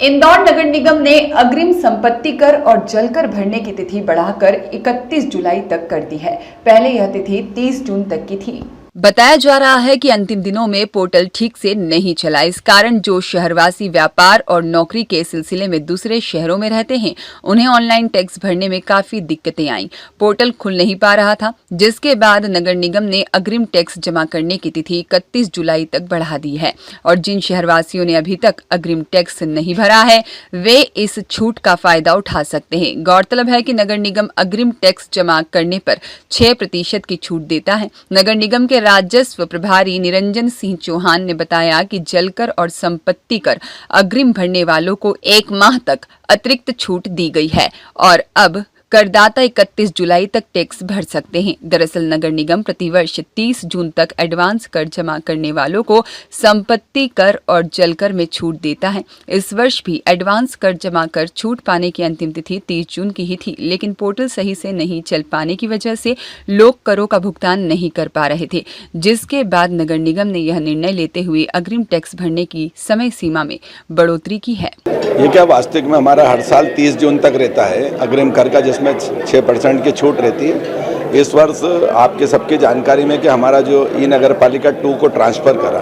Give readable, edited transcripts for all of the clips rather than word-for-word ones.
इंदौर नगर निगम ने अग्रिम संपत्ति कर और जलकर भरने की तिथि बढ़ाकर 31 जुलाई तक कर दी है। पहले यह तिथि 30 जून तक की थी। बताया जा रहा है कि अंतिम दिनों में पोर्टल ठीक से नहीं चला। इस कारण जो शहरवासी व्यापार और नौकरी के सिलसिले में दूसरे शहरों में रहते हैं, उन्हें ऑनलाइन टैक्स भरने में काफी दिक्कतें आईं। पोर्टल खुल नहीं पा रहा था, जिसके बाद नगर निगम ने अग्रिम टैक्स जमा करने की तिथि 31 जुलाई तक बढ़ा दी है और जिन शहरवासियों ने अभी तक अग्रिम टैक्स नहीं भरा है, वे इस छूट का फायदा उठा सकते हैं। गौरतलब है कि नगर निगम अग्रिम टैक्स जमा करने पर 6% की छूट देता है। नगर निगम के राजस्व प्रभारी निरंजन सिंह चौहान ने बताया कि जलकर और संपत्ति कर अग्रिम भरने वालों को 1 माह तक अतिरिक्त छूट दी गई है और अब करदाता 31 जुलाई तक टैक्स भर सकते हैं। दरअसल नगर निगम प्रतिवर्ष 30 जून तक एडवांस कर जमा करने वालों को संपत्ति कर और जलकर में छूट देता है। इस वर्ष भी एडवांस कर जमा कर छूट पाने की अंतिम तिथि 30 जून की ही थी, लेकिन पोर्टल सही से नहीं चल पाने की वजह से लोग करों का भुगतान नहीं कर पा रहे थे, जिसके बाद नगर निगम ने यह निर्णय लेते हुए अग्रिम टैक्स भरने की समय सीमा में बढ़ोतरी की है। ये क्या वास्तविक में हमारा हर साल 30 जून तक रहता है अग्रिम कर का, जिसमें 6% की छूट रहती है। इस वर्ष आपके सबकी जानकारी में कि हमारा जो ई नगर पालिका 2 को ट्रांसफ़र करा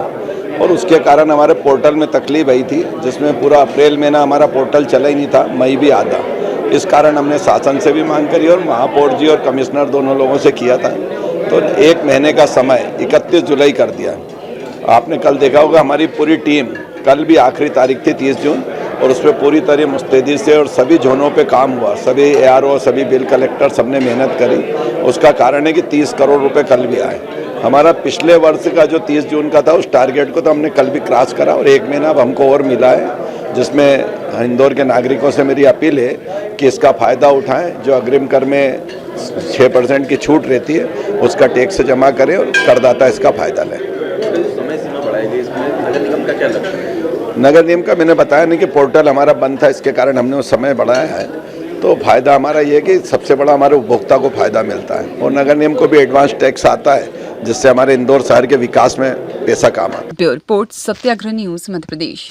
और उसके कारण हमारे पोर्टल में तकलीफ आई थी, जिसमें पूरा अप्रैल महीना हमारा पोर्टल चला ही नहीं था, मई भी आधा। इस कारण हमने शासन से भी मांग करी और महापौर जी और कमिश्नर दोनों लोगों से किया था, तो 1 महीने का समय 31 जुलाई कर दिया। आपने कल देखा होगा हमारी पूरी टीम, कल भी आखिरी तारीख थी 30 जून, और उस पर पूरी तरह मुस्तैदी से और सभी जोनों पे काम हुआ। सभी ARO, सभी बिल कलेक्टर, सबने मेहनत करी। उसका कारण है कि 30 करोड़ रुपए कल भी आए। हमारा पिछले वर्ष का जो 30 जून का था, उस टारगेट को तो हमने कल भी क्रॉस करा और 1 महीना अब हमको और मिला है, जिसमें इंदौर के नागरिकों से मेरी अपील है कि इसका फ़ायदा उठाएं। जो अग्रिम कर में 6% की छूट रहती है, उसका टैक्स जमा करें और करदाता इसका फ़ायदा लें। समय सीमा बढ़ाई गई, इसमें नगर निगम का क्या लक्ष्य है? नगर निगम का मैंने बताया नहीं कि पोर्टल हमारा बंद था, इसके कारण हमने वो समय बढ़ाया है। तो फायदा हमारा ये है कि सबसे बड़ा हमारे उपभोक्ता को फायदा मिलता है और नगर निगम को भी एडवांस टैक्स आता है, जिससे हमारे इंदौर शहर के विकास में पैसा काम आता है। ब्यूरो रिपोर्ट, सत्याग्रह न्यूज़, मध्य प्रदेश।